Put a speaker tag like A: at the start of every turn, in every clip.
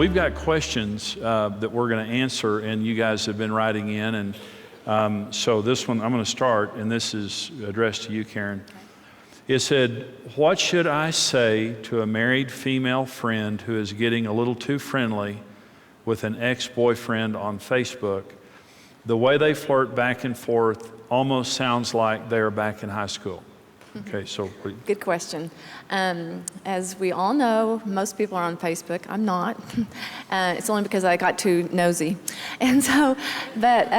A: we've got questions that we're going to answer, and you guys have been writing in. And so this one, I'm going to start, and this is addressed to you, Karen. It said, what should I say to a married female friend who is getting a little too friendly with an ex-boyfriend on Facebook? The way they flirt back and forth almost sounds like they are back in high school. Okay, so.
B: Good question. As we all know, most people are on Facebook. I'm not. It's only because I got too nosy. And so, but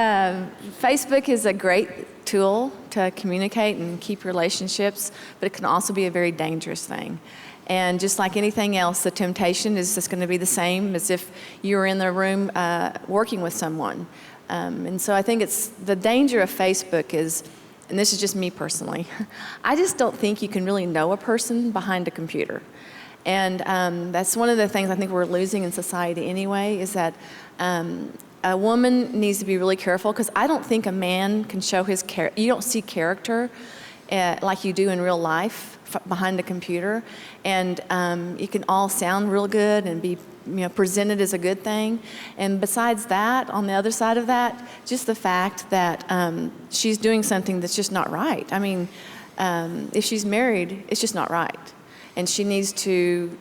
B: Facebook is a great tool to communicate and keep relationships, but it can also be a very dangerous thing. And just like anything else, the temptation is just going to be the same as if you were in the room working with someone. And so I think it's the danger of Facebook is, and this is just me personally, I just don't think you can really know a person behind a computer. And that's one of the things I think we're losing in society anyway, is that a woman needs to be really careful, because I don't think a man can show his character. You don't see character like you do in real life behind a computer. And you can all sound real good and be presented as a good thing. And besides that, on the other side of that, just the fact that she's doing something that's just not right. I mean, if she's married, it's just not right. And she needs to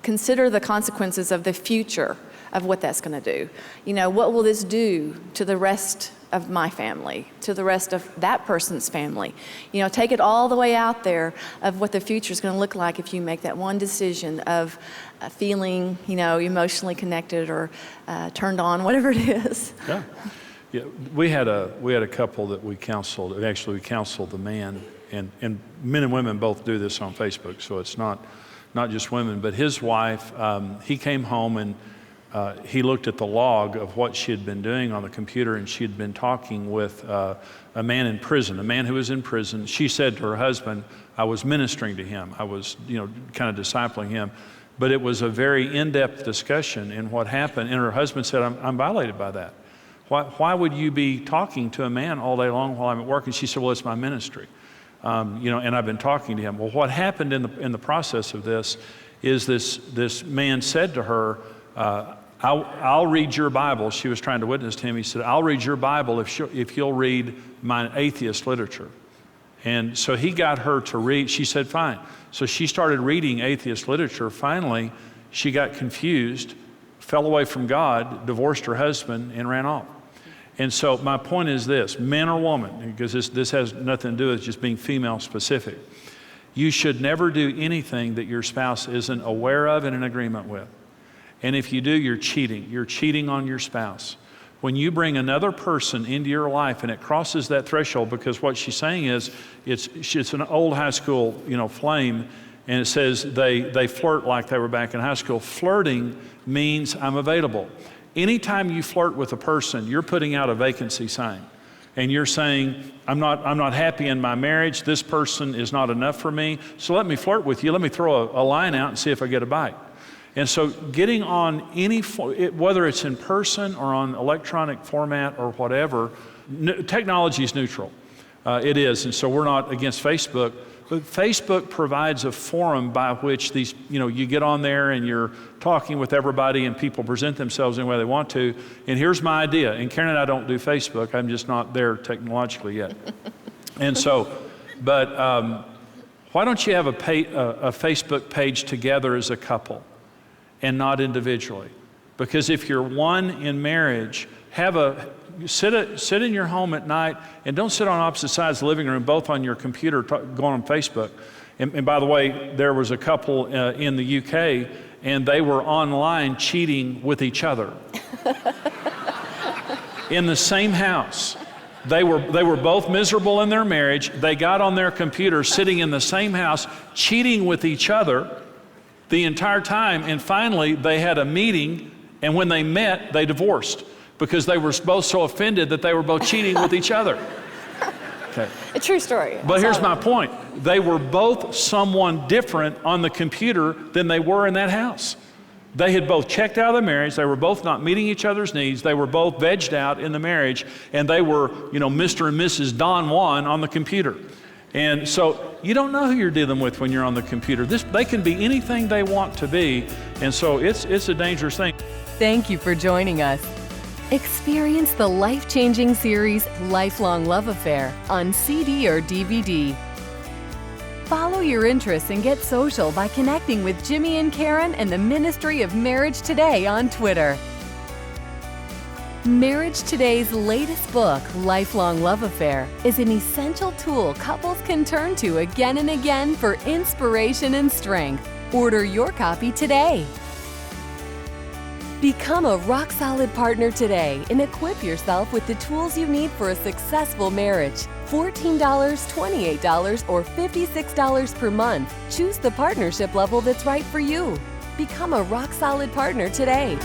B: consider the consequences of the future of what that's going to do. What will this do to the rest of my family, to the rest of that person's family? Take it all the way out there of what the future is going to look like if you make that one decision of feeling, emotionally connected or turned on, whatever it is.
A: Yeah. We had a couple that we counseled. Actually, we counseled the man, and men and women both do this on Facebook, so it's not just women. But his wife, he came home and he looked at the log of what she had been doing on the computer, and she had been talking with a man in prison, a man who was in prison. She said to her husband, I was ministering to him. I was, kind of discipling him. But it was a very in-depth discussion in what happened. And her husband said, I'm violated by that. Why would you be talking to a man all day long while I'm at work? And she said, well, it's my ministry. And I've been talking to him. Well, what happened in the process of this is this man said to her, I'll read your Bible. She was trying to witness to him. He said, I'll read your Bible if you'll read my atheist literature. And so he got her to read. She said, fine. So she started reading atheist literature. Finally, she got confused, fell away from God, divorced her husband, and ran off. And so my point is this, man or woman, because this has nothing to do with just being female specific. You should never do anything that your spouse isn't aware of and in agreement with. And if you do, you're cheating. You're cheating on your spouse. When you bring another person into your life and it crosses that threshold, because what she's saying is, it's an old high school, flame, and it says they flirt like they were back in high school. Flirting means I'm available. Anytime you flirt with a person, you're putting out a vacancy sign. And you're saying, I'm not happy in my marriage. This person is not enough for me. So let me flirt with you. Let me throw a line out and see if I get a bite. And so getting on whether it's in person or on electronic format or whatever, technology is neutral. It is, and so we're not against Facebook. But Facebook provides a forum by which these, you get on there and you're talking with everybody and people present themselves any way they want to. And here's my idea. And Karen and I don't do Facebook. I'm just not there technologically yet. And so, but why don't you have a Facebook page together as a couple and not individually? Because if you're one in marriage, sit in your home at night and don't sit on opposite sides of the living room, both on your computer going on Facebook. And by the way, there was a couple in the UK, and they were online cheating with each other in the same house. They were both miserable in their marriage. They got on their computer, sitting in the same house, cheating with each other the entire time. And finally, they had a meeting, and when they met, they divorced because they were both so offended that they were both cheating with each other. Okay.
B: A true story.
A: But here's my point. They were both someone different on the computer than they were in that house. They had both checked out of the marriage. They were both not meeting each other's needs. They were both vegged out in the marriage, and they were, Mr. and Mrs. Don Juan on the computer. And so you don't know who you're dealing with when you're on the computer. They can be anything they want to be, and so it's a dangerous thing.
C: Thank you for joining us. Experience the life-changing series Lifelong Love Affair on CD or DVD. Follow your interests and get social by connecting with Jimmy and Karen and the Ministry of Marriage Today on Twitter. Marriage Today's latest book, Lifelong Love Affair, is an essential tool couples can turn to again and again for inspiration and strength. Order your copy today. Become a rock-solid partner today and equip yourself with the tools you need for a successful marriage. $14, $28, or $56 per month. Choose the partnership level that's right for you. Become a rock-solid partner today.